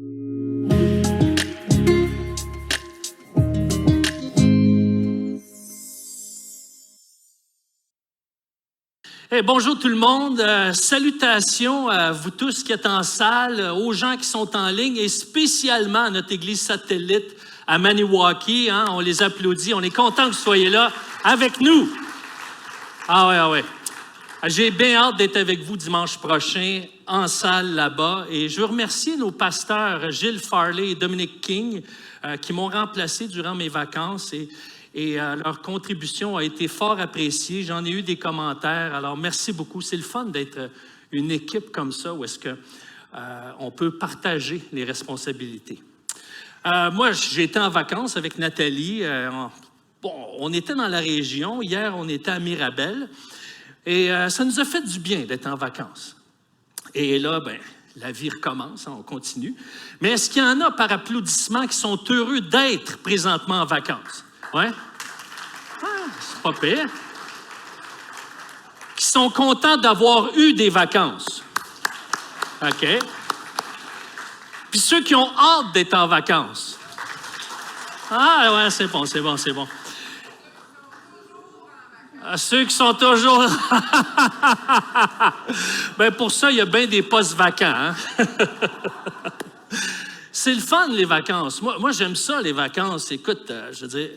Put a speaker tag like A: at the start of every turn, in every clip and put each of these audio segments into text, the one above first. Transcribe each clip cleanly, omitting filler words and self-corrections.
A: Hey, bonjour tout le monde, salutations à vous tous qui êtes en salle, aux gens qui sont en ligne et spécialement à notre église satellite à Maniwaki. On les applaudit, on est content que vous soyez là avec nous. Ah ouais. J'ai bien hâte d'être avec vous dimanche prochain en salle là-bas et je veux remercier nos pasteurs Gilles Farley et Dominique King qui m'ont remplacé durant mes vacances et leur contribution a été fort appréciée. J'en ai eu des commentaires, alors merci beaucoup. C'est le fun d'être une équipe comme ça où est-ce qu'on peut partager les responsabilités. Moi, j'ai été en vacances avec Nathalie. On était dans la région. Hier, on était à Mirabel. Et ça nous a fait du bien d'être en vacances. Et là, la vie recommence, on continue. Mais est-ce qu'il y en a par applaudissement qui sont heureux d'être présentement en vacances? Oui? C'est pas pire. Qui sont contents d'avoir eu des vacances. OK. Puis ceux qui ont hâte d'être en vacances. Ah, ouais, c'est bon. Ceux qui sont toujours... pour ça, il y a bien des postes vacants. C'est le fun, les vacances. Moi, j'aime ça, les vacances. Écoute, je veux dire...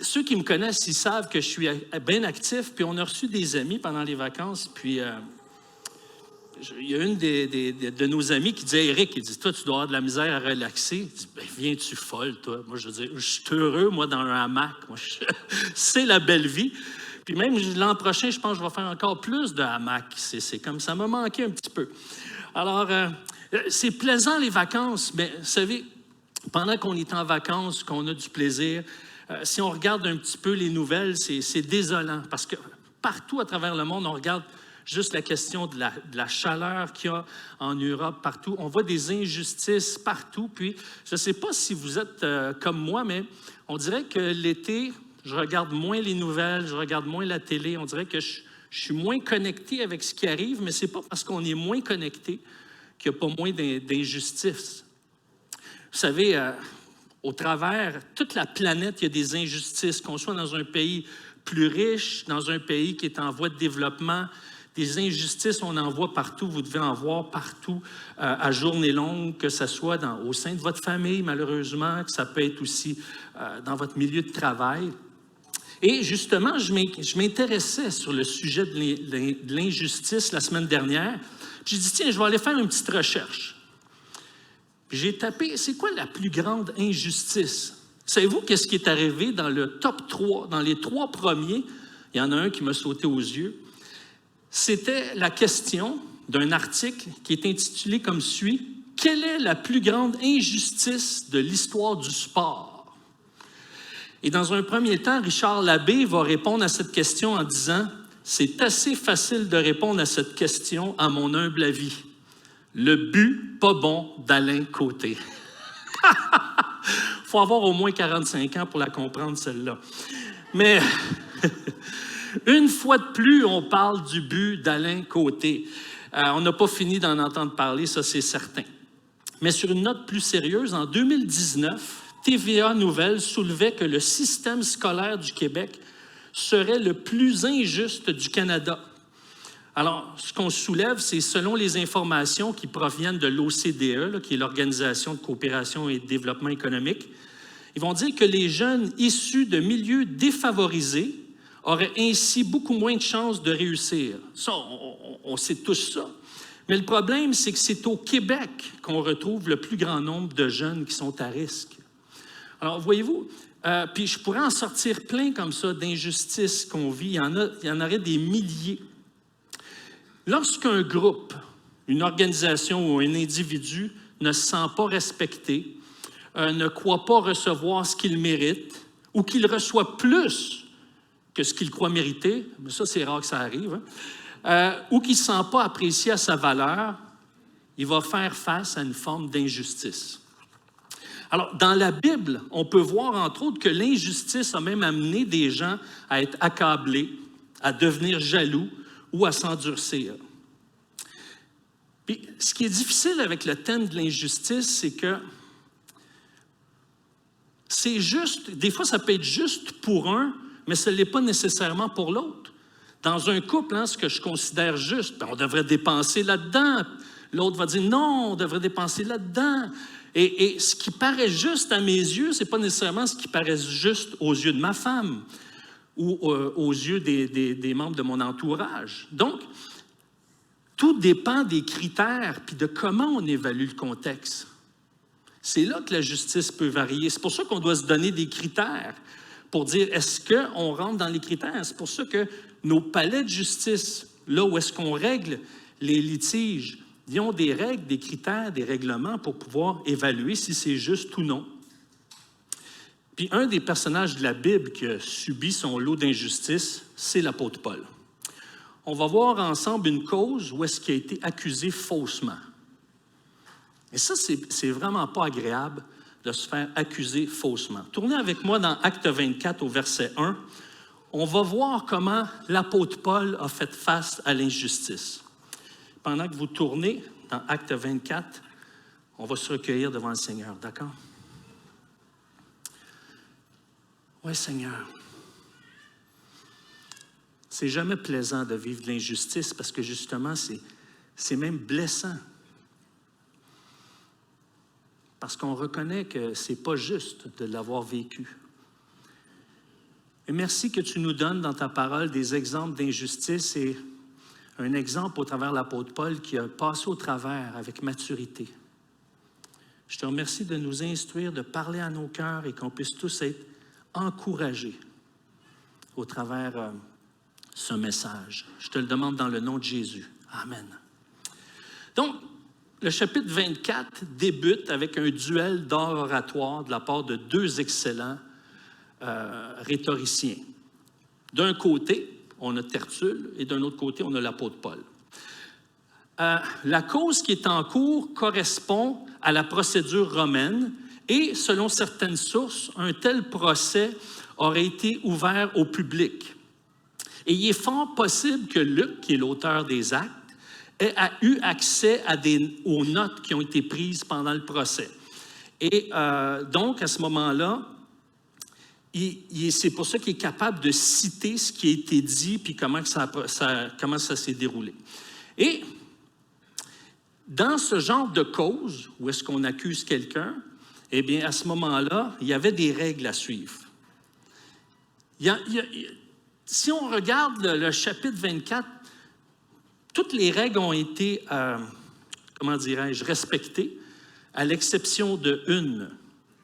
A: Ceux qui me connaissent, ils savent que je suis bien actif, puis on a reçu des amis pendant les vacances, puis il y a une de nos amis qui dit « Éric, il dit, toi, tu dois avoir de la misère à relaxer. » Il dit « viens-tu folle, toi? » Moi, je veux dire, je suis heureux, moi, dans un hamac. C'est la belle vie. Puis même l'an prochain, je pense que je vais faire encore plus de hamac. C'est comme ça m'a manqué un petit peu. Alors, c'est plaisant, les vacances, mais vous savez, pendant qu'on est en vacances, qu'on a du plaisir, si on regarde un petit peu les nouvelles, c'est désolant parce que partout à travers le monde, on regarde juste la question de la chaleur qu'il y a en Europe, partout. On voit des injustices partout. Puis, je ne sais pas si vous êtes comme moi, mais on dirait que l'été, je regarde moins les nouvelles, je regarde moins la télé. On dirait que je suis moins connecté avec ce qui arrive, mais ce n'est pas parce qu'on est moins connecté qu'il n'y a pas moins d'injustices. Vous savez, au travers toute la planète, il y a des injustices, qu'on soit dans un pays plus riche, dans un pays qui est en voie de développement. Des injustices, on en voit partout. Vous devez en voir partout à journée longue, que ce soit au sein de votre famille, malheureusement, que ça peut être aussi dans votre milieu de travail. Et justement, je m'intéressais sur le sujet de l'injustice la semaine dernière. J'ai dit, tiens, je vais aller faire une petite recherche. Puis j'ai tapé, c'est quoi la plus grande injustice? Savez-vous qu'est-ce qui est arrivé dans le top 3, dans les 3 premiers? Il y en a un qui m'a sauté aux yeux. C'était la question d'un article qui est intitulé comme suit « Quelle est la plus grande injustice de l'histoire du sport? » Et dans un premier temps, Richard Labbé va répondre à cette question en disant « C'est assez facile de répondre à cette question à mon humble avis. Le but pas bon d'Alain Côté. » Il faut avoir au moins 45 ans pour la comprendre, celle-là. Mais une fois de plus, on parle du but d'Alain Côté. On n'a pas fini d'en entendre parler, ça c'est certain. Mais sur une note plus sérieuse, en 2019, TVA Nouvelles soulevait que le système scolaire du Québec serait le plus injuste du Canada. Alors, ce qu'on soulève, c'est selon les informations qui proviennent de l'OCDE, qui est l'Organisation de coopération et de développement économique, ils vont dire que les jeunes issus de milieux défavorisés auraient ainsi beaucoup moins de chances de réussir. Ça, on sait tous ça. Mais le problème, c'est que c'est au Québec qu'on retrouve le plus grand nombre de jeunes qui sont à risque. Alors, voyez-vous, puis je pourrais en sortir plein comme ça d'injustices qu'on vit. Il y en aurait des milliers. Lorsqu'un groupe, une organisation ou un individu ne se sent pas respecté, ne croit pas recevoir ce qu'il mérite, ou qu'il reçoit plus que ce qu'il croit mériter, mais ça c'est rare que ça arrive, ou qu'il ne se sent pas apprécié à sa valeur, il va faire face à une forme d'injustice. Alors, dans la Bible, on peut voir entre autres que l'injustice a même amené des gens à être accablés, à devenir jaloux, ou à s'endurcir. Puis, ce qui est difficile avec le thème de l'injustice, c'est que c'est juste, des fois, ça peut être juste pour un, mais ce ne l'est pas nécessairement pour l'autre. Dans un couple, ce que je considère juste, on devrait dépenser là-dedans. L'autre va dire non, on devrait dépenser là-dedans. Et ce qui paraît juste à mes yeux, ce n'est pas nécessairement ce qui paraît juste aux yeux de ma femme ou aux yeux des membres de mon entourage. Donc, tout dépend des critères puis de comment on évalue le contexte. C'est là que la justice peut varier. C'est pour ça qu'on doit se donner des critères pour dire est-ce qu'on rentre dans les critères. C'est pour ça que nos palais de justice, là où est-ce qu'on règle les litiges, ils ont des règles, des critères, des règlements pour pouvoir évaluer si c'est juste ou non. Puis un des personnages de la Bible qui a subi son lot d'injustice, c'est l'apôtre Paul. On va voir ensemble une cause où est-ce qu'il a été accusé faussement. Et ça, c'est vraiment pas agréable de se faire accuser faussement. Tournez avec moi dans Acte 24 au verset 1. On va voir comment l'apôtre Paul a fait face à l'injustice. Pendant que vous tournez dans Acte 24, on va se recueillir devant le Seigneur, d'accord? Oui, Seigneur. C'est jamais plaisant de vivre de l'injustice parce que justement, c'est même blessant. Parce qu'on reconnaît que ce n'est pas juste de l'avoir vécu. Et merci que tu nous donnes dans ta parole des exemples d'injustice et un exemple au travers de l'apôtre Paul qui a passé au travers avec maturité. Je te remercie de nous instruire, de parler à nos cœurs et qu'on puisse tous être encouragés au travers ce message. Je te le demande dans le nom de Jésus. Amen. Donc, le chapitre 24 débute avec un duel d'art oratoire de la part de deux excellents rhétoriciens. D'un côté, on a Tertulle et d'un autre côté, on a l'apôtre Paul. La cause qui est en cours correspond à la procédure romaine et, selon certaines sources, un tel procès aurait été ouvert au public. Et il est fort possible que Luc, qui est l'auteur des Actes, ait eu accès aux notes qui ont été prises pendant le procès. Et donc, à ce moment-là, c'est pour ça qu'il est capable de citer ce qui a été dit puis comment ça s'est déroulé. Et dans ce genre de cause, où est-ce qu'on accuse quelqu'un, eh bien, à ce moment-là, il y avait des règles à suivre. Si on regarde le chapitre 24, toutes les règles ont été, respectées, à l'exception d'une.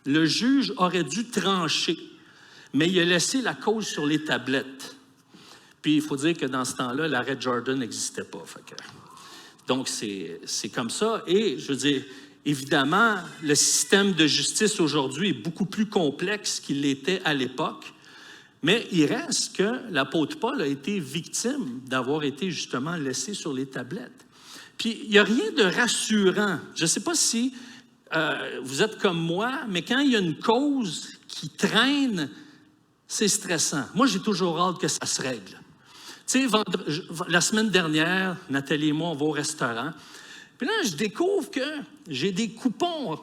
A: Le juge aurait dû trancher, mais il a laissé la cause sur les tablettes. Puis, il faut dire que dans ce temps-là, l'arrêt Jordan n'existait pas. Donc, c'est comme ça. Et, je veux dire, évidemment, le système de justice aujourd'hui est beaucoup plus complexe qu'il l'était à l'époque. Mais il reste que l'apôtre Paul a été victime d'avoir été justement laissé sur les tablettes. Puis, il n'y a rien de rassurant. Je ne sais pas si vous êtes comme moi, mais quand il y a une cause qui traîne, c'est stressant. Moi, j'ai toujours hâte que ça se règle. Tu sais, la semaine dernière, Nathalie et moi, on va au restaurant. Puis là, je découvre que j'ai des coupons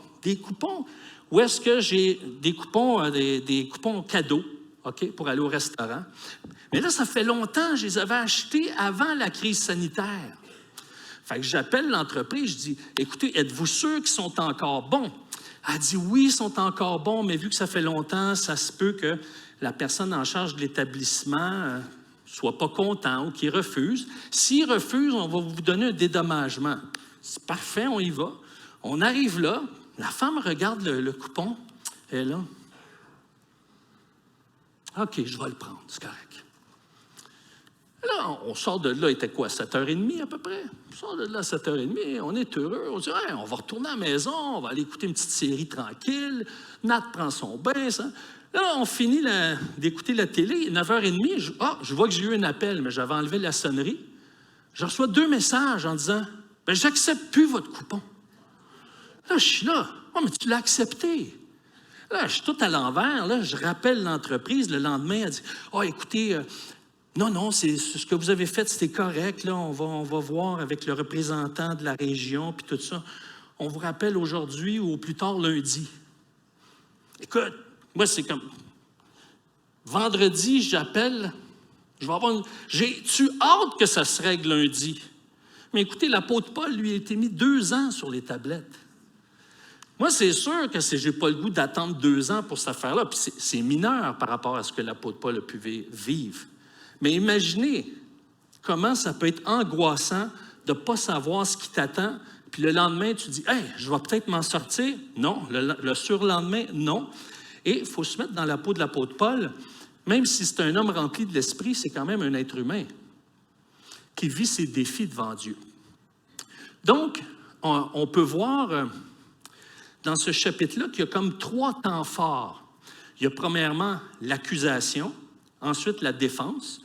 A: où est-ce que j'ai des coupons cadeaux. OK, pour aller au restaurant. Mais là, ça fait longtemps, je les avais achetés avant la crise sanitaire. Fait que j'appelle l'entreprise, je dis, écoutez, êtes-vous sûr qu'ils sont encore bons? Elle dit, oui, ils sont encore bons, mais vu que ça fait longtemps, ça se peut que la personne en charge de l'établissement soit pas content ou qu'il refuse. S'il refuse, on va vous donner un dédommagement. C'est parfait, on y va. On arrive là, la femme regarde le coupon, elle est là. OK, je vais le prendre, c'est correct. Là, on sort de là, il était quoi, 7h30 à peu près? On sort de là à 7h30, on est heureux, on dit hey, on va retourner à la maison, on va aller écouter une petite série tranquille, Nat prend son bain, ça. Là, on finit d'écouter la télé, 9h30, je vois que j'ai eu un appel, mais j'avais enlevé la sonnerie. Je reçois 2 messages en disant j'accepte plus votre coupon. Là, je suis là, oh, mais tu l'as accepté. Là, je suis tout à l'envers. Là, je rappelle l'entreprise. Le lendemain, elle dit « Ah, écoutez, Non, non, c'est ce que vous avez fait, c'était correct, là, on va voir avec le représentant de la région, puis tout ça. On vous rappelle aujourd'hui ou au plus tard lundi. Écoute, moi, c'est comme, vendredi, j'appelle, j'ai-tu hâte que ça se règle lundi? Mais écoutez, l'apôtre Paul, lui, a été mis 2 ans sur les tablettes. Moi, c'est sûr que je n'ai pas le goût d'attendre 2 ans pour cette affaire-là, puis c'est mineur par rapport à ce que l'apôtre Paul a pu vivre. Mais imaginez comment ça peut être angoissant de ne pas savoir ce qui t'attend, puis le lendemain, tu dis « Hey, je vais peut-être m'en sortir. » Non, le surlendemain, non. Et il faut se mettre dans la peau de l'apôtre Paul. Même si c'est un homme rempli de l'esprit, c'est quand même un être humain qui vit ses défis devant Dieu. Donc, on peut voir dans ce chapitre-là qu'il y a comme 3 temps forts. Il y a premièrement l'accusation, ensuite la défense,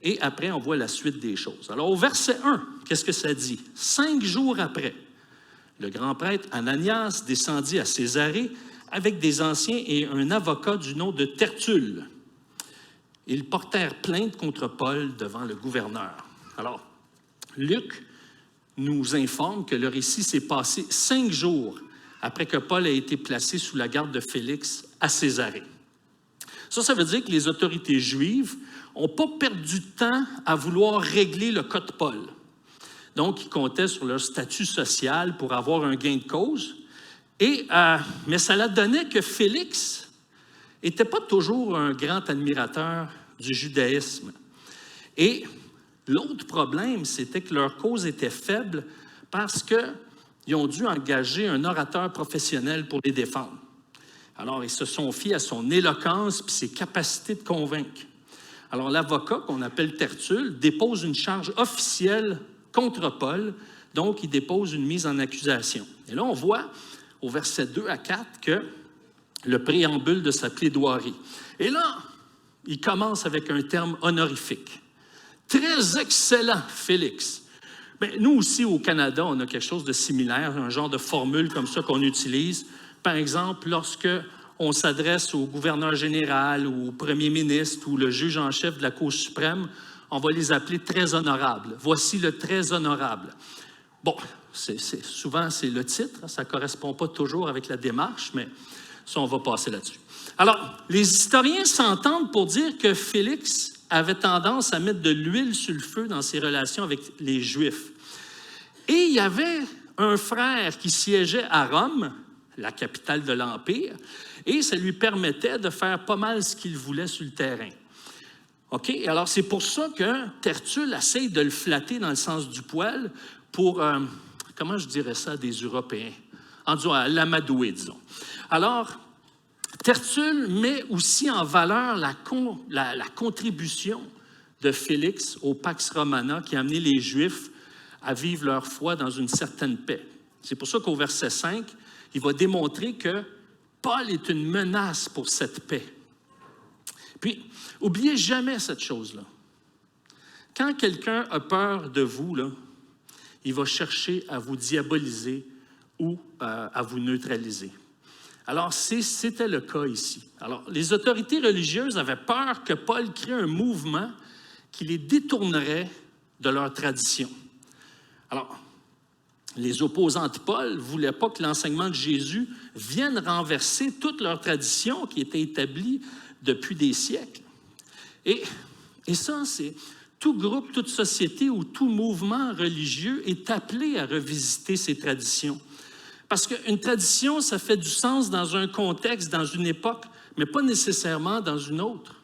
A: et après, on voit la suite des choses. Alors, au verset 1, qu'est-ce que ça dit? 5 jours après, le grand prêtre Ananias descendit à Césarée avec des anciens et un avocat du nom de Tertulle. Ils portèrent plainte contre Paul devant le gouverneur. Alors, Luc nous informe que le récit s'est passé 5 jours après que Paul a été placé sous la garde de Félix à Césarée. Ça veut dire que les autorités juives n'ont pas perdu de temps à vouloir régler le cas de Paul. Donc, ils comptaient sur leur statut social pour avoir un gain de cause. Mais ça donnait que Félix n'était pas toujours un grand admirateur du judaïsme. Et l'autre problème, c'était que leur cause était faible parce qu'ils ont dû engager un orateur professionnel pour les défendre. Alors, ils se sont fiés à son éloquence et ses capacités de convaincre. Alors, l'avocat, qu'on appelle Tertulle, dépose une charge officielle contre Paul, donc il dépose une mise en accusation. Et là, on voit au verset 2 à 4 que le préambule de sa plaidoirie. Et là, il commence avec un terme honorifique. Très excellent, Félix. Bien, nous aussi, au Canada, on a quelque chose de similaire, un genre de formule comme ça qu'on utilise. Par exemple, lorsque on s'adresse au gouverneur général ou au premier ministre ou le juge en chef de la Cour suprême, on va les appeler très honorables. Voici le très honorable. Bon, souvent, c'est le titre. Ça ne correspond pas toujours avec la démarche, mais ça, on va passer là-dessus. Alors, les historiens s'entendent pour dire que Félix avait tendance à mettre de l'huile sur le feu dans ses relations avec les Juifs. Et il y avait un frère qui siégeait à Rome, la capitale de l'Empire, et ça lui permettait de faire pas mal ce qu'il voulait sur le terrain. OK? Alors, c'est pour ça que Tertulle essaye de le flatter dans le sens du poil pour, comment je dirais ça, des Européens? En disant à l'amadouer, disons. Alors, Tertulle met aussi en valeur la contribution de Félix au Pax Romana qui a amené les Juifs à vivre leur foi dans une certaine paix. C'est pour ça qu'au verset 5, il va démontrer que Paul est une menace pour cette paix. Puis, n'oubliez jamais cette chose-là. Quand quelqu'un a peur de vous, là, il va chercher à vous diaboliser ou à vous neutraliser. Alors, c'était le cas ici. Alors, les autorités religieuses avaient peur que Paul crée un mouvement qui les détournerait de leur tradition. Alors, les opposants de Paul ne voulaient pas que l'enseignement de Jésus vienne renverser toute leur tradition qui était établie depuis des siècles. Et ça, c'est tout groupe, toute société ou tout mouvement religieux est appelé à revisiter ses traditions. Parce qu'une tradition, ça fait du sens dans un contexte, dans une époque, mais pas nécessairement dans une autre.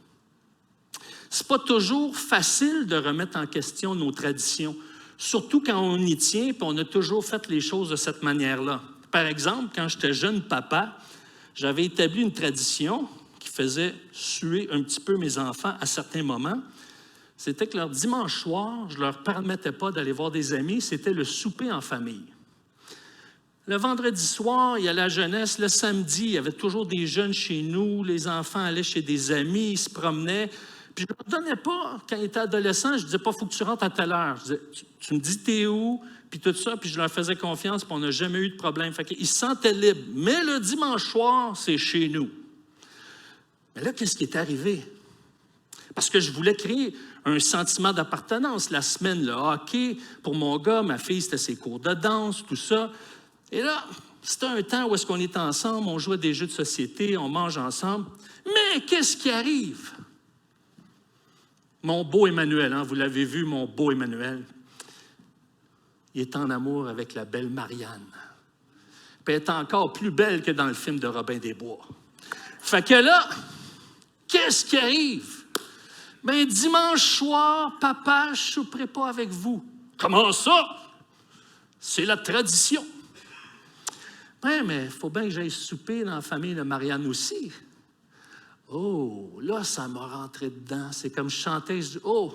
A: C'est pas toujours facile de remettre en question nos traditions, surtout quand on y tient et on a toujours fait les choses de cette manière-là. Par exemple, quand j'étais jeune papa, j'avais établi une tradition qui faisait suer un petit peu mes enfants à certains moments. C'était que leur dimanche soir, je ne leur permettais pas d'aller voir des amis, c'était le souper en famille. Le vendredi soir, il y a la jeunesse. Le samedi, il y avait toujours des jeunes chez nous. Les enfants allaient chez des amis, ils se promenaient. Puis je ne leur donnais pas, quand ils étaient adolescents, je ne disais pas, il faut que tu rentres à telle heure. Je disais, tu me dis, t'es où? Puis tout ça, puis je leur faisais confiance, puis on n'a jamais eu de problème. Fait qu'ils se sentaient libres. Mais le dimanche soir, c'est chez nous. Mais là, qu'est-ce qui est arrivé? Parce que je voulais créer un sentiment d'appartenance. La semaine, le hockey, pour mon gars, ma fille, c'était ses cours de danse, tout ça. Et là, c'était un temps où est-ce qu'on est ensemble, on joue à des jeux de société, on mange ensemble. Mais qu'est-ce qui arrive? Mon beau Emmanuel, hein, vous l'avez vu, mon beau Emmanuel, il est en amour avec la belle Marianne. Puis elle est encore plus belle que dans le film de Robin des Bois. Fait que là, qu'est-ce qui arrive? Bien, dimanche soir, papa, je ne souperai pas avec vous. Comment ça? C'est la tradition. Oui, mais il faut bien que j'aille souper dans la famille de Marianne aussi. Oh, là, ça m'a rentré dedans. C'est comme je chantais, je dis, oh,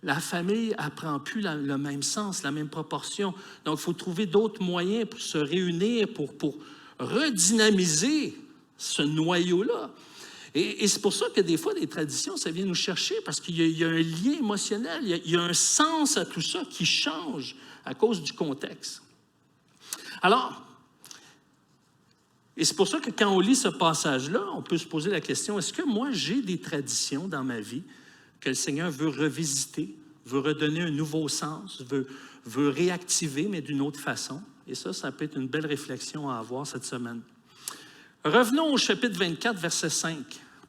A: la famille n'apprend plus le même sens, la même proportion. Donc, il faut trouver d'autres moyens pour se réunir, pour redynamiser ce noyau-là. Et c'est pour ça que des fois, les traditions, ça vient nous chercher parce qu'il y a un lien émotionnel, il y a un sens à tout ça qui change à cause du contexte. Alors, et c'est pour ça que quand on lit ce passage-là, on peut se poser la question, est-ce que moi, j'ai des traditions dans ma vie que le Seigneur veut revisiter, veut redonner un nouveau sens, veut réactiver, mais d'une autre façon? Et ça peut être une belle réflexion à avoir cette semaine. Revenons au chapitre 24, verset 5.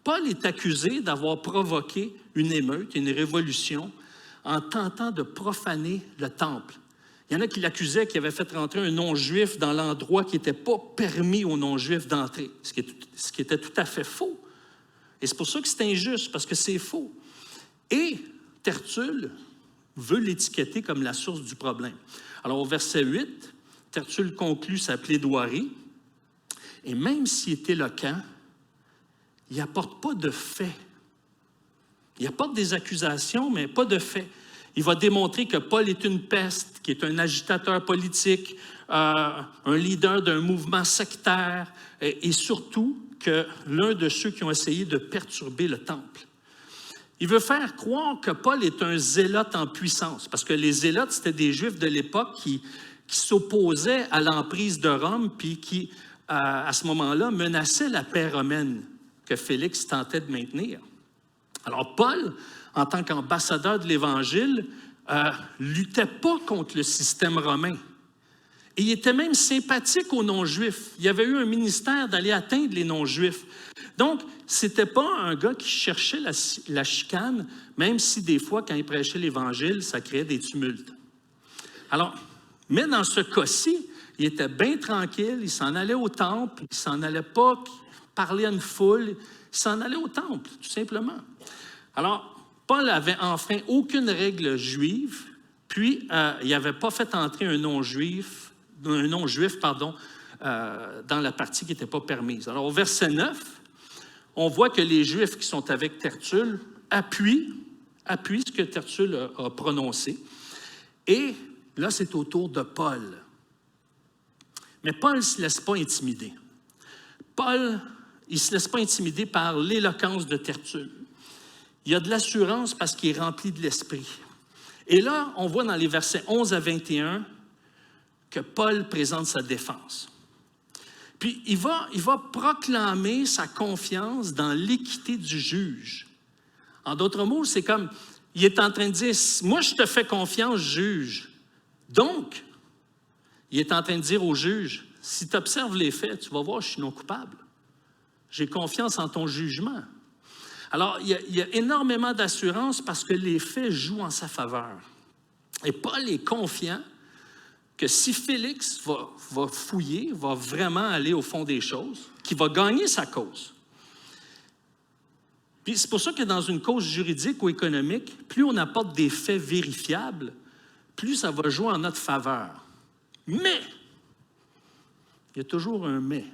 A: Paul est accusé d'avoir provoqué une émeute, une révolution, en tentant de profaner le temple. Il y en a qui l'accusaient qu'il avait fait rentrer un non-juif dans l'endroit qui n'était pas permis aux non-juifs d'entrer, ce qui était tout à fait faux. Et c'est pour ça que c'est injuste, parce que c'est faux. Et Tertulle veut l'étiqueter comme la source du problème. Alors, au verset 8, Tertulle conclut sa plaidoirie, et même s'il est éloquent, il n'apporte pas de faits. Il apporte des accusations, mais pas de faits. Il va démontrer que Paul est une peste, qui est un agitateur politique, un leader d'un mouvement sectaire, et surtout que l'un de ceux qui ont essayé de perturber le temple. Il veut faire croire que Paul est un zélote en puissance, parce que les zélotes, c'était des Juifs de l'époque qui s'opposaient à l'emprise de Rome, puis qui, à ce moment-là, menaçaient la paix romaine que Félix tentait de maintenir. Alors Paul, en tant qu'ambassadeur de l'Évangile, luttait pas contre le système romain. Et il était même sympathique aux non-juifs. Il y avait eu un ministère d'aller atteindre les non-juifs. Donc, ce n'était pas un gars qui cherchait la chicane, même si des fois, quand il prêchait l'Évangile, ça créait des tumultes. Alors, mais dans ce cas-ci, il était bien tranquille, il s'en allait au temple, il s'en allait pas parler à une foule, il s'en allait au temple, tout simplement. Alors, Paul avait enfreint aucune règle juive, puis il n'avait pas fait entrer un non-juif, dans la partie qui n'était pas permise. Alors, au verset 9, on voit que les Juifs qui sont avec Tertulle appuient ce que Tertulle a prononcé. Et là, c'est au tour de Paul. Mais Paul ne se laisse pas intimider. Paul, il ne se laisse pas intimider par l'éloquence de Tertulle. Il y a de l'assurance parce qu'il est rempli de l'Esprit. Et là, on voit dans les versets 11 à 21 que Paul présente sa défense. Puis, il va proclamer sa confiance dans l'équité du juge. En d'autres mots, c'est comme, il est en train de dire, moi, je te fais confiance, juge. Donc, il est en train de dire au juge, si tu observes les faits, tu vas voir, je suis non coupable. J'ai confiance en ton jugement. Alors, il y a énormément d'assurance parce que les faits jouent en sa faveur. Et Paul est confiant que si Félix va fouiller, va vraiment aller au fond des choses, qu'il va gagner sa cause. Puis c'est pour ça que dans une cause juridique ou économique, plus on apporte des faits vérifiables, plus ça va jouer en notre faveur. Mais, il y a toujours un mais.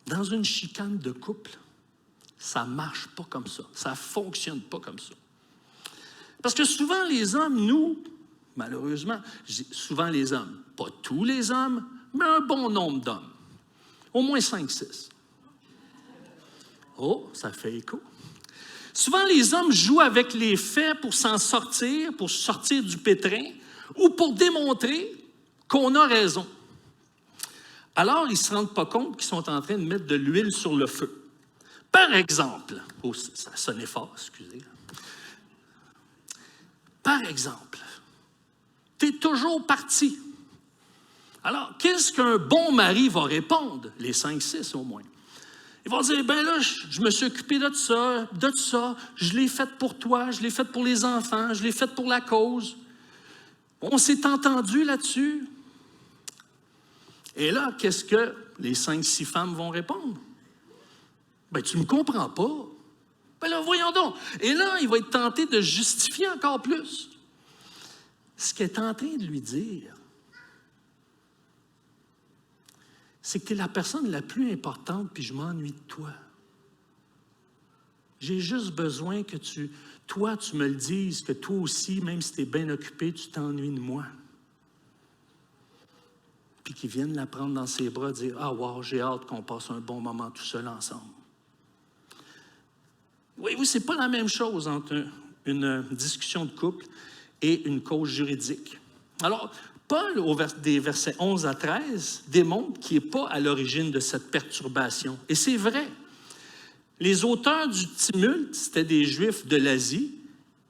A: Dans une chicane de couple, ça ne marche pas comme ça. Ça ne fonctionne pas comme ça. Parce que souvent, les hommes, nous, malheureusement, je dis souvent les hommes, pas tous les hommes, mais un bon nombre d'hommes. Au moins 5-6. Oh, ça fait écho. Souvent, les hommes jouent avec les faits pour s'en sortir, pour sortir du pétrin, ou pour démontrer qu'on a raison. Alors, ils ne se rendent pas compte qu'ils sont en train de mettre de l'huile sur le feu. Par exemple, oh, ça sonnait fort, excusez. Par exemple, tu es toujours parti. Alors, qu'est-ce qu'un bon mari va répondre? Les 5-6 au moins. Ils vont dire, ben là, je me suis occupé de ça, je l'ai fait pour toi, je l'ai fait pour les enfants, je l'ai fait pour la cause. On s'est entendu là-dessus. Et là, qu'est-ce que les 5-6 femmes vont répondre? Ben, tu ne me comprends pas. Ben là, voyons donc. Et là, il va être tenté de justifier encore plus. Ce qu'il est en train de lui dire, c'est que tu es la personne la plus importante, puis je m'ennuie de toi. J'ai juste besoin que toi, tu me le dises, que toi aussi, même si tu es bien occupé, tu t'ennuies de moi. Puis qu'il vienne la prendre dans ses bras et dire « Ah, wow, j'ai hâte qu'on passe un bon moment tout seul ensemble. » Voyez-vous, ce n'est pas la même chose entre une discussion de couple et une cause juridique. Alors, Paul, des versets 11 à 13, démontre qu'il n'est pas à l'origine de cette perturbation. Et c'est vrai. Les auteurs du tumulte, c'était des Juifs de l'Asie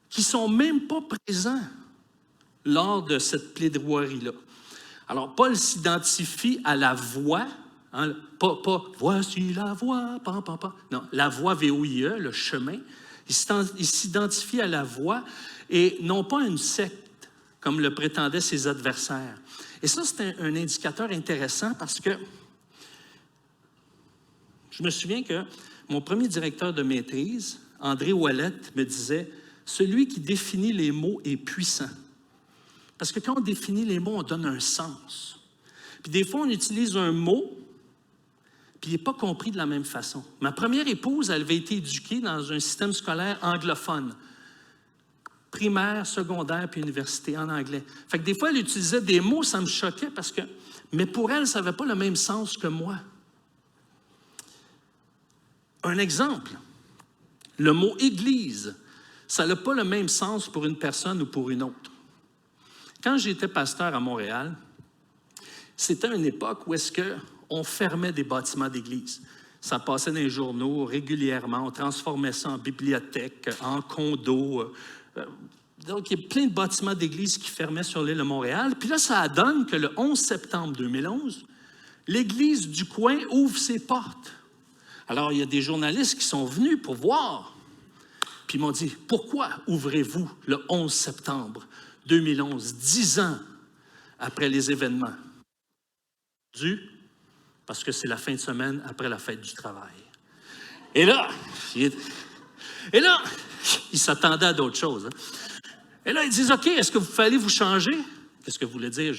A: qui ne sont même pas présents lors de cette plaidoirie-là. Alors, Paul s'identifie à la voix, hein, pas « voici la voie », non, la voie VOIE, le chemin. Il s'identifie à la voie et non pas à une secte, comme le prétendaient ses adversaires. Et ça, c'est un indicateur intéressant parce que je me souviens que mon premier directeur de maîtrise, André Ouellette, me disait « Celui qui définit les mots est puissant. » Parce que quand on définit les mots, on donne un sens. Puis des fois, on utilise un mot, puis il n'est pas compris de la même façon. Ma première épouse, elle avait été éduquée dans un système scolaire anglophone. Primaire, secondaire, puis université, en anglais. Fait que des fois, elle utilisait des mots, ça me choquait parce que... Mais pour elle, ça n'avait pas le même sens que moi. Un exemple, le mot « église », ça n'a pas le même sens pour une personne ou pour une autre. Quand j'étais pasteur à Montréal, c'était une époque où est-ce qu'on fermait des bâtiments d'église. Ça passait dans les journaux régulièrement, on transformait ça en bibliothèque, en condo. Donc, il y a plein de bâtiments d'église qui fermaient sur l'île de Montréal. Puis là, ça donne que le 11 septembre 2011, l'église du coin ouvre ses portes. Alors, il y a des journalistes qui sont venus pour voir. Puis ils m'ont dit, pourquoi ouvrez-vous le 11 septembre 2011, 10 ans après les événements? Parce que c'est la fin de semaine après la fête du travail. Et là, ils s'attendaient à d'autres choses. Hein. Et là, ils disent, OK, est-ce que vous fallait vous changer? Qu'est-ce que vous voulez dire?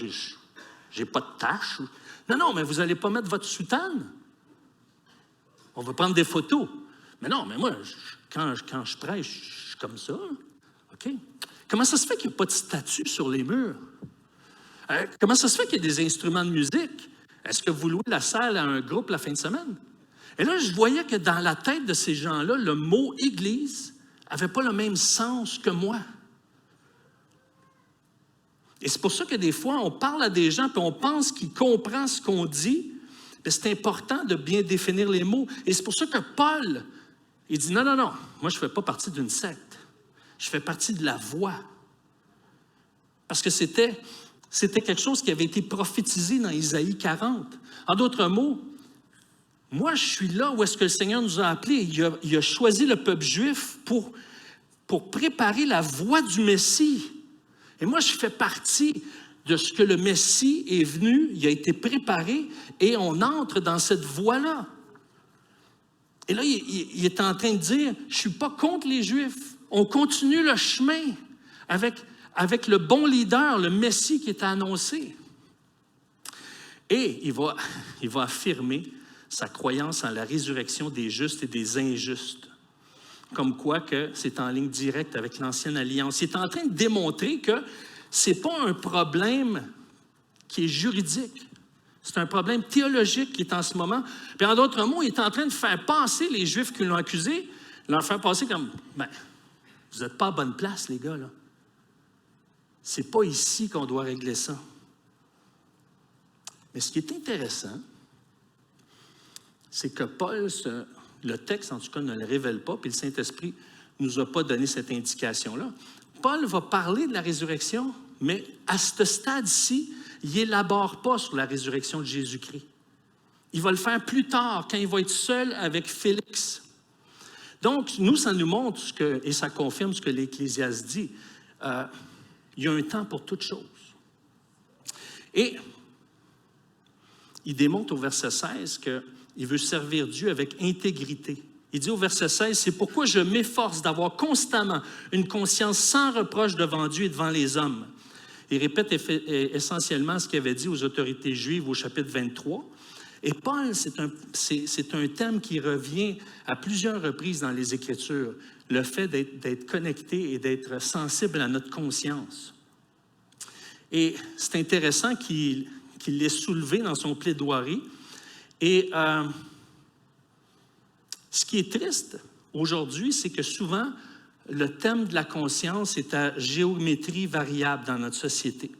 A: J'ai pas de tâche. Non, mais vous n'allez pas mettre votre soutane. On va prendre des photos. Mais non, mais moi, quand je prêche, je suis comme ça. OK? Comment ça se fait qu'il n'y a pas de statue sur les murs? Comment ça se fait qu'il y a des instruments de musique? Est-ce que vous louez la salle à un groupe la fin de semaine? Et là, je voyais que dans la tête de ces gens-là, le mot « église » n'avait pas le même sens que moi. Et c'est pour ça que des fois, on parle à des gens puis on pense qu'ils comprennent ce qu'on dit. Mais c'est important de bien définir les mots. Et c'est pour ça que Paul, il dit non, moi je ne fais pas partie d'une secte. Je fais partie de la voie. Parce que c'était quelque chose qui avait été prophétisé dans Isaïe 40. En d'autres mots, moi je suis là où est-ce que le Seigneur nous a appelés. Il a choisi le peuple juif pour préparer la voie du Messie. Et moi je fais partie de ce que le Messie est venu, il a été préparé, et on entre dans cette voie-là. Et là, il est en train de dire, je ne suis pas contre les Juifs, on continue le chemin avec le bon leader, le Messie qui est annoncé. Et il va affirmer sa croyance en la résurrection des justes et des injustes. Comme quoi que c'est en ligne directe avec l'Ancienne Alliance. Il est en train de démontrer que ce n'est pas un problème qui est juridique. C'est un problème théologique qui est en ce moment. Puis en d'autres mots, il est en train de faire passer les Juifs qui l'ont accusé, leur faire passer comme, vous n'êtes pas à bonne place, les gars, là. C'est pas ici qu'on doit régler ça. Mais ce qui est intéressant, c'est que Paul le texte, en tout cas, ne le révèle pas, puis le Saint-Esprit ne nous a pas donné cette indication-là. Paul va parler de la résurrection, mais à ce stade-ci, il n'élabore pas sur la résurrection de Jésus-Christ. Il va le faire plus tard, quand il va être seul avec Félix. Donc, nous, ça nous montre, et ça confirme ce que l'Ecclésiaste dit, il y a un temps pour toute chose. Et il démontre au verset 16 qu'il veut servir Dieu avec intégrité. Il dit au verset 16, « C'est pourquoi je m'efforce d'avoir constamment une conscience sans reproche devant Dieu et devant les hommes. » Il répète essentiellement ce qu'il avait dit aux autorités juives au chapitre 23. Et Paul, c'est un thème qui revient à plusieurs reprises dans les Écritures, le fait d'être connecté et d'être sensible à notre conscience. Et c'est intéressant qu'il l'ait soulevé dans son plaidoirie. Et ce qui est triste aujourd'hui, c'est que souvent, le thème de la conscience est à géométrie variable dans notre société.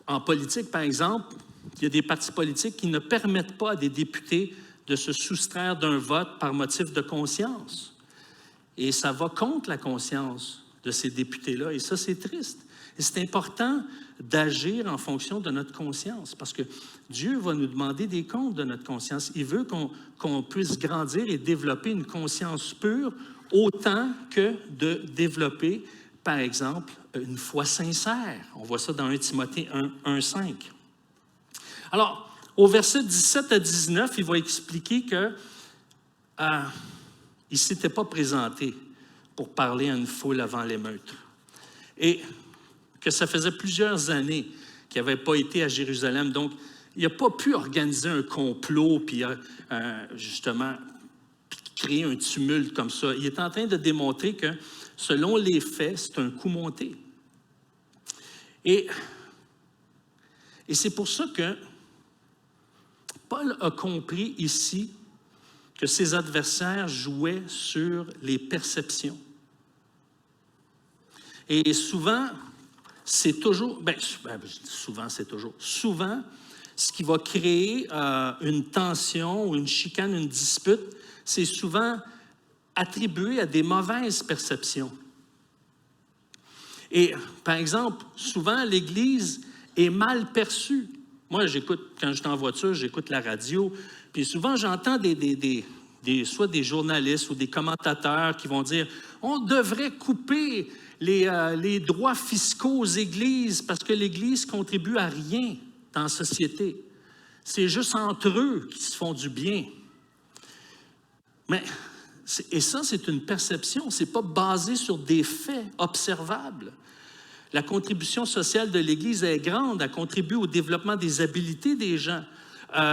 A: En politique, par exemple, il y a des partis politiques qui ne permettent pas à des députés de se soustraire d'un vote par motif de conscience. Et ça va contre la conscience de ces députés-là, et ça, c'est triste. Et c'est important d'agir en fonction de notre conscience, parce que Dieu va nous demander des comptes de notre conscience. Il veut qu'on puisse grandir et développer une conscience pure, autant que de développer, par exemple, une foi sincère. On voit ça dans 1 Timothée 1:5. Alors, au verset 17 à 19, il va expliquer qu'il ne s'était pas présenté pour parler à une foule avant l'émeute. Et que ça faisait plusieurs années qu'il n'avait pas été à Jérusalem. Donc, il n'a pas pu organiser un complot, puis justement, créer un tumulte comme ça. Il est en train de démontrer que, selon les faits, c'est un coup monté. Et c'est pour ça que Paul a compris ici que ses adversaires jouaient sur les perceptions. Et souvent, c'est toujours, souvent, ce qui va créer une tension ou une chicane, une dispute, c'est souvent attribué à des mauvaises perceptions. Et, par exemple, souvent, l'Église est mal perçue. Moi, quand je suis en voiture, j'écoute la radio, puis souvent, j'entends soit des journalistes ou des commentateurs qui vont dire « On devrait couper les droits fiscaux aux églises parce que l'Église contribue à rien dans la société. C'est juste entre eux qui se font du bien. » Et ça, c'est une perception, ce n'est pas basé sur des faits observables. La contribution sociale de l'Église est grande, elle contribue au développement des habiletés des gens,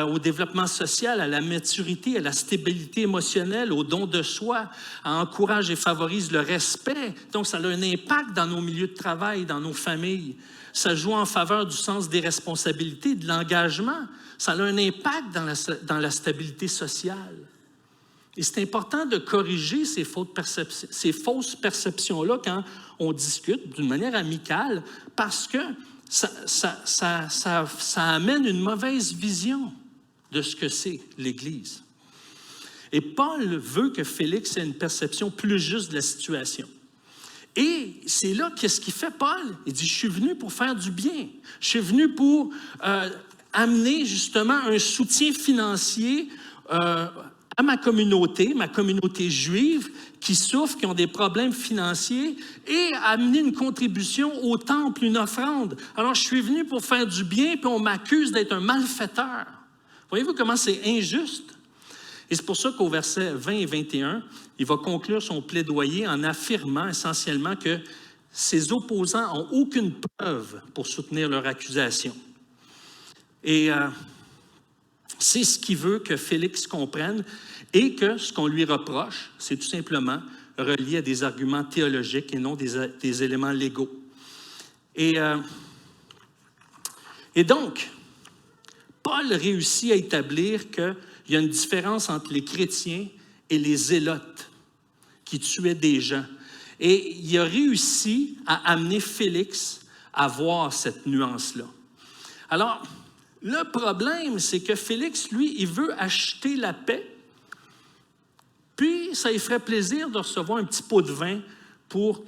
A: au développement social, à la maturité, à la stabilité émotionnelle, au don de soi, elle encourage et favorise le respect. Donc, ça a un impact dans nos milieux de travail, dans nos familles. Ça joue en faveur du sens des responsabilités, de l'engagement. Ça a un impact dans la stabilité sociale. Et c'est important de corriger ces fausses perceptions-là quand on discute d'une manière amicale, parce que ça amène une mauvaise vision de ce que c'est l'Église. Et Paul veut que Félix ait une perception plus juste de la situation. Et c'est là, qu'est-ce qu'il fait, Paul? Il dit, je suis venu pour faire du bien. Je suis venu pour amener justement un soutien financier à ma communauté juive qui souffre, qui ont des problèmes financiers, et amener une contribution au temple, une offrande. Alors, je suis venu pour faire du bien, puis on m'accuse d'être un malfaiteur. Voyez-vous comment c'est injuste? Et c'est pour ça qu'au verset 20 et 21, il va conclure son plaidoyer en affirmant essentiellement que ses opposants n'ont aucune preuve pour soutenir leur accusation. Et c'est ce qu'il veut que Félix comprenne, et que ce qu'on lui reproche, c'est tout simplement relié à des arguments théologiques et non des éléments légaux. Et donc, Paul réussit à établir qu'il y a une différence entre les chrétiens et les zélotes qui tuaient des gens. Et il a réussi à amener Félix à voir cette nuance-là. Alors, Le problème, c'est que Félix, lui, il veut acheter la paix, puis ça lui ferait plaisir de recevoir un petit pot de vin pour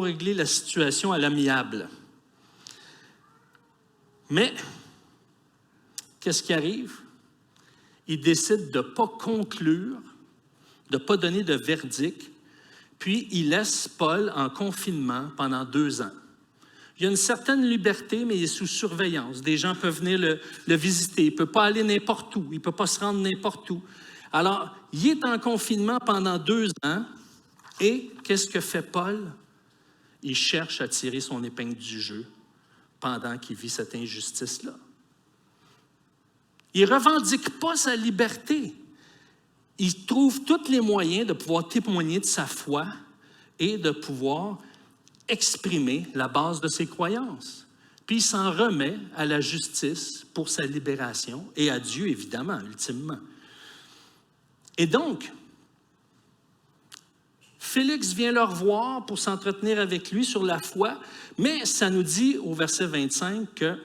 A: régler la situation à l'amiable. Mais, qu'est-ce qui arrive? Il décide de ne pas conclure, de ne pas donner de verdict, puis il laisse Paul en confinement pendant 2 ans. Il y a une certaine liberté, mais il est sous surveillance. Des gens peuvent venir le visiter. Il ne peut pas aller n'importe où. Il ne peut pas se rendre n'importe où. Alors, il est en confinement pendant 2 ans. Et qu'est-ce que fait Paul? Il cherche à tirer son épingle du jeu pendant qu'il vit cette injustice-là. Il ne revendique pas sa liberté. Il trouve tous les moyens de pouvoir témoigner de sa foi et de pouvoir exprimer la base de ses croyances. Puis il s'en remet à la justice pour sa libération et à Dieu, évidemment, ultimement. Et donc, Félix vient le revoir pour s'entretenir avec lui sur la foi, mais ça nous dit au verset 25 que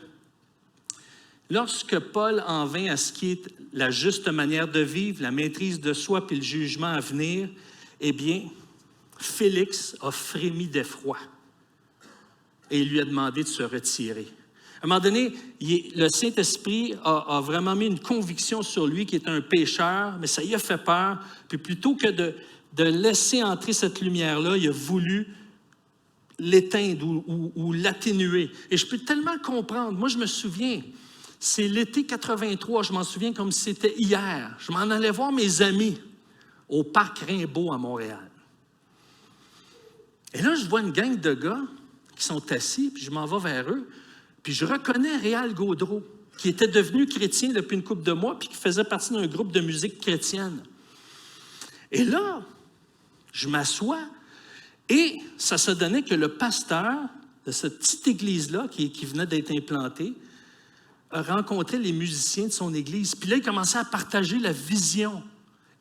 A: lorsque Paul en vint à ce qui est la juste manière de vivre, la maîtrise de soi puis le jugement à venir, eh bien, Félix a frémi d'effroi et il lui a demandé de se retirer. À un moment donné, le Saint-Esprit a vraiment mis une conviction sur lui qui est un pécheur, mais ça lui a fait peur. Puis plutôt que de laisser entrer cette lumière-là, il a voulu l'éteindre ou l'atténuer. Et je peux tellement comprendre. Moi, je me souviens, c'est l'été 83, je m'en souviens comme si c'était hier. Je m'en allais voir mes amis au parc Rimbaud à Montréal. Et là, je vois une gang de gars qui sont assis, puis je m'en vais vers eux. Puis je reconnais Réal Gaudreau, qui était devenu chrétien depuis une couple de mois, puis qui faisait partie d'un groupe de musique chrétienne. Et là, je m'assois, et ça se donnait que le pasteur de cette petite église-là, qui venait d'être implantée, a rencontré les musiciens de son église. Puis là, il commençait à partager la vision.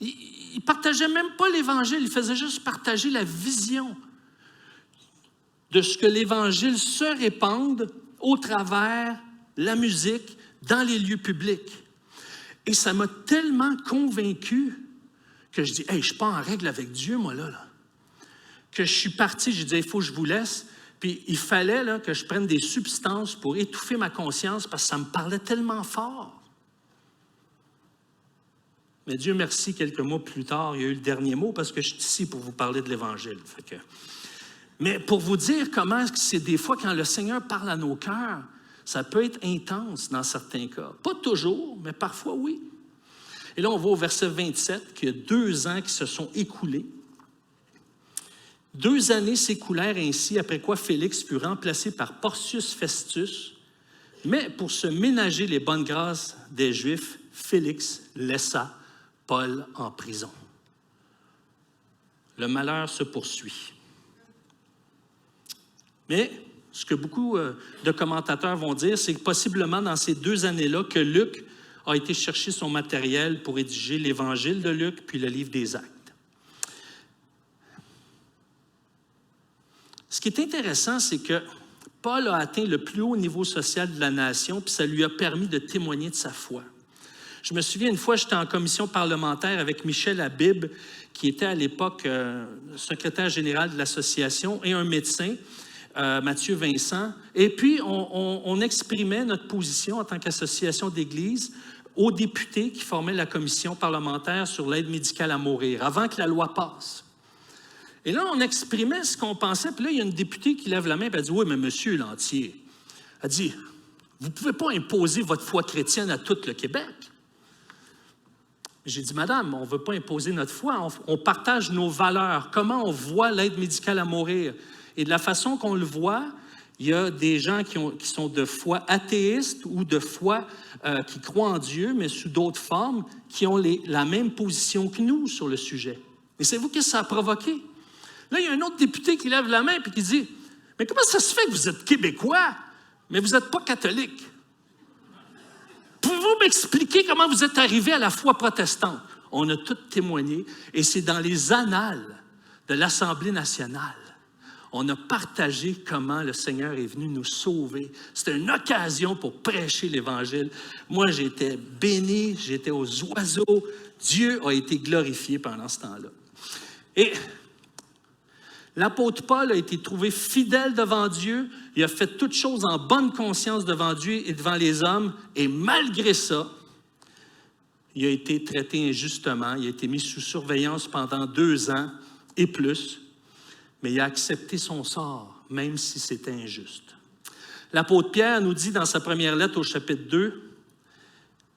A: Il ne partageait même pas l'Évangile, il faisait juste partager la vision de ce que l'Évangile se répande au travers la musique dans les lieux publics. Et ça m'a tellement convaincu que je dis, hey, je ne suis pas en règle avec Dieu, moi, là. Que je suis parti, je disais, il faut que je vous laisse. Puis il fallait là, que je prenne des substances pour étouffer ma conscience parce que ça me parlait tellement fort. Mais Dieu merci, quelques mois plus tard, il y a eu le dernier mot parce que je suis ici pour vous parler de l'Évangile. Mais pour vous dire comment c'est des fois quand le Seigneur parle à nos cœurs, ça peut être intense dans certains cas. Pas toujours, mais parfois oui. Et là, on va au verset 27, qu'il y a 2 ans qui se sont écoulés. 2 années s'écoulèrent ainsi, après quoi Félix fut remplacé par Porcius Festus. Mais pour se ménager les bonnes grâces des Juifs, Félix laissa Paul en prison. Le malheur se poursuit. Mais ce que beaucoup de commentateurs vont dire, c'est que possiblement dans ces 2 années-là que Luc a été chercher son matériel pour rédiger l'Évangile de Luc puis le livre des Actes. Ce qui est intéressant, c'est que Paul a atteint le plus haut niveau social de la nation puis ça lui a permis de témoigner de sa foi. Je me souviens, une fois, j'étais en commission parlementaire avec Michel Habib, qui était à l'époque secrétaire général de l'association, et un médecin, Mathieu Vincent. Et puis, on exprimait notre position en tant qu'association d'Église aux députés qui formaient la commission parlementaire sur l'aide médicale à mourir, avant que la loi passe. Et là, on exprimait ce qu'on pensait. Puis là, il y a une députée qui lève la main et elle dit « Oui, mais monsieur Lantier, elle dit, vous ne pouvez pas imposer votre foi chrétienne à tout le Québec. » J'ai dit « Madame, on ne veut pas imposer notre foi, on partage nos valeurs. Comment on voit l'aide médicale à mourir? Et de la façon qu'on le voit, il y a des gens qui sont de foi athéiste ou de foi qui croient en Dieu, mais sous d'autres formes, qui ont la même position que nous sur le sujet. Et savez-vous qu'est-ce que ça a provoqué? Là, il y a un autre député qui lève la main et qui dit « Mais comment ça se fait que vous êtes Québécois, mais vous n'êtes pas catholique? Pouvez-vous m'expliquer comment vous êtes arrivé à la foi protestante? » On a tout témoigné, et c'est dans les annales de l'Assemblée nationale. On a partagé comment le Seigneur est venu nous sauver. C'était une occasion pour prêcher l'Évangile. Moi, j'étais béni, j'étais aux oiseaux. Dieu a été glorifié pendant ce temps-là. Et l'apôtre Paul a été trouvé fidèle devant Dieu. Il a fait toutes choses en bonne conscience devant Dieu et devant les hommes. Et malgré ça, il a été traité injustement. Il a été mis sous surveillance pendant 2 ans et plus. Mais il a accepté son sort, même si c'était injuste. L'apôtre Pierre nous dit dans sa première lettre au chapitre 2,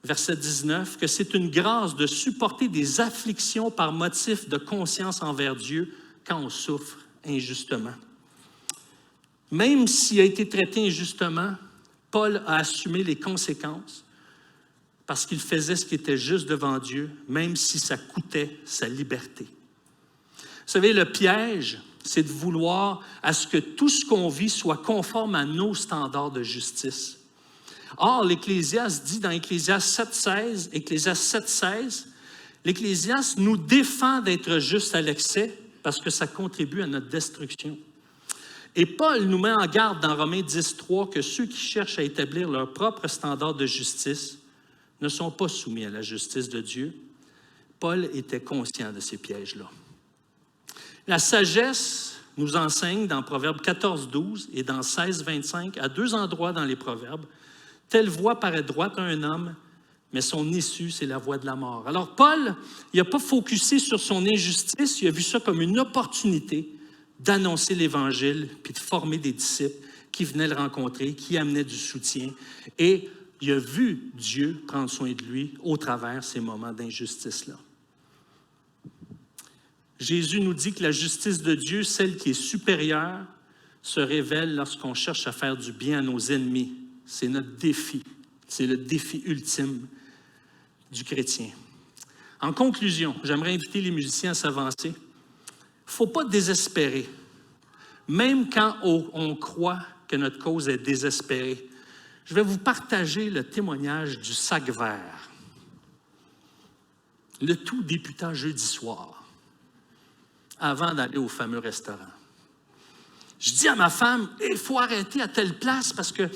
A: verset 19, que c'est une grâce de supporter des afflictions par motif de conscience envers Dieu quand on souffre injustement. Même s'il a été traité injustement, Paul a assumé les conséquences parce qu'il faisait ce qui était juste devant Dieu, même si ça coûtait sa liberté. Vous savez, le piège, c'est de vouloir à ce que tout ce qu'on vit soit conforme à nos standards de justice. Or, l'Ecclésiaste dit dans Ecclésiaste 7,16, l'Ecclésiaste nous défend d'être juste à l'excès parce que ça contribue à notre destruction. Et Paul nous met en garde dans Romains 10,3 que ceux qui cherchent à établir leur propre standard de justice ne sont pas soumis à la justice de Dieu. Paul était conscient de ces pièges-là. La sagesse nous enseigne dans Proverbe 14,12 et dans 16,25, à 2 endroits dans les Proverbes, « Telle voie paraît droite à un homme, mais son issue, c'est la voie de la mort. » Alors Paul, il n'a pas focusé sur son injustice, il a vu ça comme une opportunité d'annoncer l'Évangile puis de former des disciples qui venaient le rencontrer, qui amenaient du soutien. Et il a vu Dieu prendre soin de lui au travers ces moments d'injustice-là. Jésus nous dit que la justice de Dieu, celle qui est supérieure, se révèle lorsqu'on cherche à faire du bien à nos ennemis. C'est notre défi. C'est le défi ultime du chrétien. En conclusion, j'aimerais inviter les musiciens à s'avancer. Il ne faut pas désespérer. Même quand on croit que notre cause est désespérée. Je vais vous partager le témoignage du sac vert. Le tout débuta jeudi soir, avant d'aller au fameux restaurant. Je dis à ma femme, il faut arrêter à telle place parce que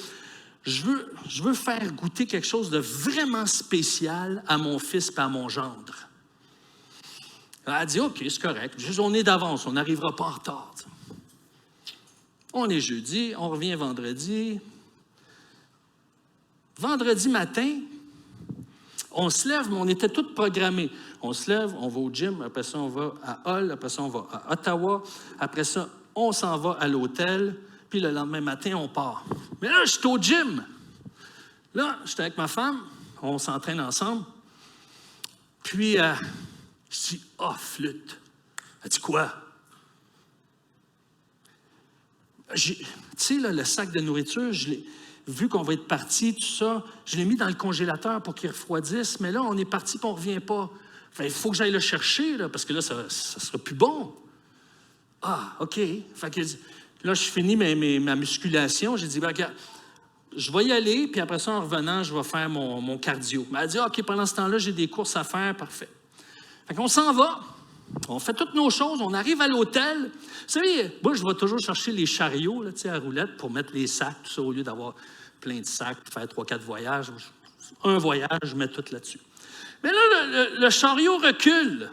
A: je veux faire goûter quelque chose de vraiment spécial à mon fils et à mon gendre. Elle a dit, OK, c'est correct. On est d'avance, on n'arrivera pas en retard. On est jeudi, on revient vendredi. Vendredi matin, on se lève, mais on était tous programmés. On se lève, on va au gym, après ça, on va à Hull, après ça, on va à Ottawa, après ça, on s'en va à l'hôtel, puis le lendemain matin, on part. Mais là, je suis au gym. Là, j'étais avec ma femme, on s'entraîne ensemble. Puis, je dis, « Ah, flûte! » Elle dit, « Quoi? » Tu sais, là, le sac de nourriture, vu qu'on va être parti, tout ça, je l'ai mis dans le congélateur pour qu'il refroidisse, mais là, on est parti et on ne revient pas. Il faut que j'aille le chercher, là, parce que là, ça ne sera plus bon. Ah, OK. Fait que, là, je finis ma musculation. J'ai dit, ben, regarde, je vais y aller, puis après ça, en revenant, je vais faire mon cardio. Mais elle dit, OK, pendant ce temps-là, j'ai des courses à faire, parfait. Fait qu'on s'en va, on fait toutes nos choses, on arrive à l'hôtel. Vous savez, moi, je vais toujours chercher les chariots, là, à roulettes, pour mettre les sacs, tout ça, au lieu d'avoir plein de sacs, pour faire 3-4 voyages. Un voyage, je mets tout là-dessus. Mais là, le chariot recule.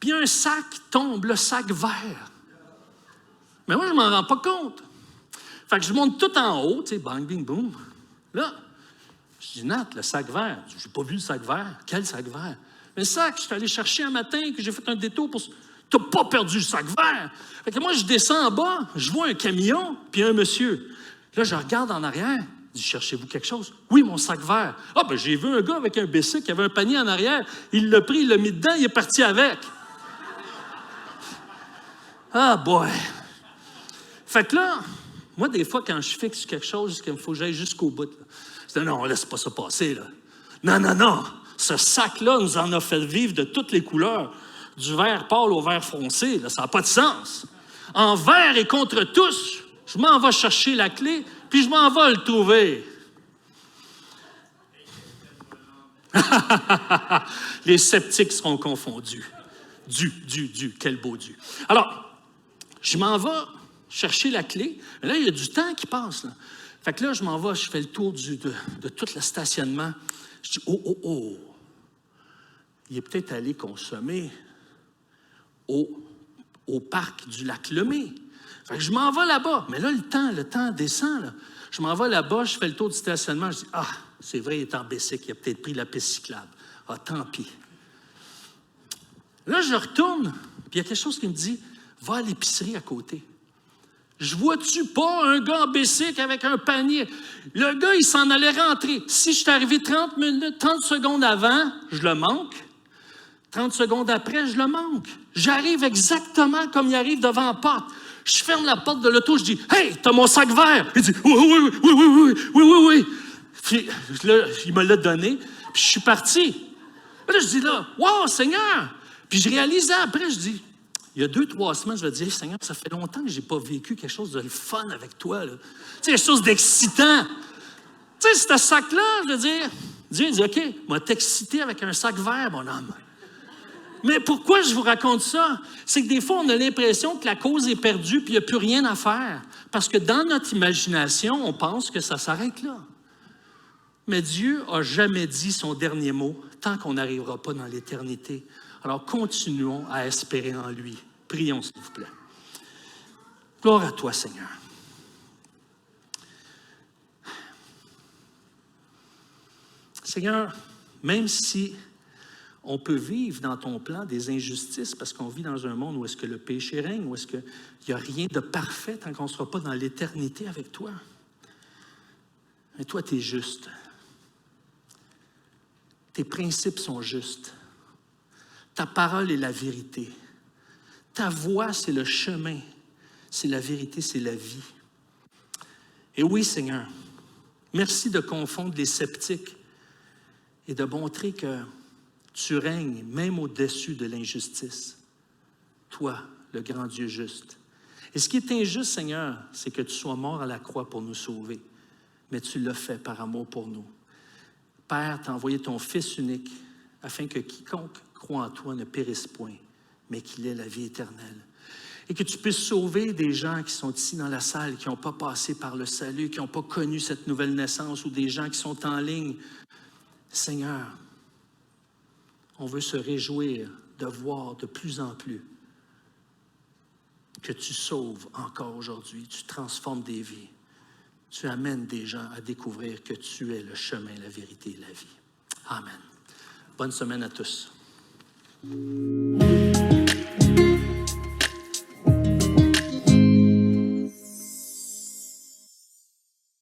A: Puis un sac tombe, le sac vert. Mais moi, je ne m'en rends pas compte. Fait que je monte tout en haut, tu sais, bang, bing, boom. Là, je dis, Nat, le sac vert. Je n'ai pas vu le sac vert. Quel sac vert? Mais le sac, je suis allé chercher un matin, que j'ai fait un détour pour... Tu n'as pas perdu le sac vert. Fait que moi, je descends en bas, je vois un camion, puis un monsieur. Là, je regarde en arrière. Je dis, cherchez-vous quelque chose? Oui, mon sac vert. Ah, ben j'ai vu un gars avec un bicycle qui avait un panier en arrière. Il l'a pris, il l'a mis dedans, il est parti avec. Ah, boy! Fait que là, moi, des fois, quand je fixe quelque chose, il faut que j'aille jusqu'au bout. Là. Je dis, non, laisse pas ça passer, là. Non. Ce sac-là nous en a fait vivre de toutes les couleurs. Du vert pâle au vert foncé, là, ça n'a pas de sens. Envers et contre tous, je m'en vais chercher la clé, puis je m'en vais le trouver. Les sceptiques seront confondus. Quel beau Dieu. Alors, Je m'en vais chercher la clé. Mais là, il y a du temps qui passe. Là. Fait que là, je m'en vais, je fais le tour de tout le stationnement. Je dis, oh. Il est peut-être allé consommer au parc du lac Lemay. Fait que je m'en vais là-bas. Mais là, le temps descend. Là. Je m'en vais là-bas, je fais le tour du stationnement. Je dis, c'est vrai, il est en bicycle. Il a peut-être pris la piste cyclable. Tant pis. Là, je retourne, puis il y a quelque chose qui me dit, va à l'épicerie à côté. Je vois-tu pas un gars en bicycle avec un panier? Le gars, il s'en allait rentrer. Si je suis arrivé 30 secondes avant, je le manque. 30 secondes après, je le manque. J'arrive exactement comme il arrive devant la porte. Je ferme la porte de l'auto, je dis « Hey, t'as mon sac vert! » Il dit « Oui. » Puis là, il me l'a donné, puis je suis parti. Là, je dis là « Wow, Seigneur! » Puis je réalisais après, je dis il y a 2-3 semaines, je me dis, Seigneur, ça fait longtemps que je n'ai pas vécu quelque chose de fun avec toi. Là. Tu sais, quelque chose d'excitant. Tu sais, ce sac-là, je veux dire, Dieu dit, OK, moi t'exciter avec un sac vert, mon homme. Mais pourquoi je vous raconte ça? C'est que des fois, on a l'impression que la cause est perdue puis il n'y a plus rien à faire. Parce que dans notre imagination, on pense que ça s'arrête là. Mais Dieu n'a jamais dit son dernier mot tant qu'on n'arrivera pas dans l'éternité. Alors, continuons à espérer en lui. Prions, s'il vous plaît. Gloire à toi, Seigneur. Seigneur, même si on peut vivre dans ton plan des injustices parce qu'on vit dans un monde où est-ce que le péché règne, où est-ce qu'il n'y a rien de parfait tant qu'on ne sera pas dans l'éternité avec toi. Mais toi, tu es juste. Tes principes sont justes. Ta parole est la vérité. Ta voix, c'est le chemin. C'est la vérité, c'est la vie. Et oui, Seigneur, merci de confondre les sceptiques et de montrer que tu règnes même au-dessus de l'injustice. Toi, le grand Dieu juste. Et ce qui est injuste, Seigneur, c'est que tu sois mort à la croix pour nous sauver. Mais tu l'as fait par amour pour nous. Père, tu as envoyé ton Fils unique afin que quiconque croit en toi ne périsse point, mais qu'il ait la vie éternelle. Et que tu puisses sauver des gens qui sont ici dans la salle, qui n'ont pas passé par le salut, qui n'ont pas connu cette nouvelle naissance, ou des gens qui sont en ligne. Seigneur, on veut se réjouir de voir de plus en plus que tu sauves encore aujourd'hui, tu transformes des vies, tu amènes des gens à découvrir que tu es le chemin, la vérité et la vie. Amen. Bonne semaine à tous.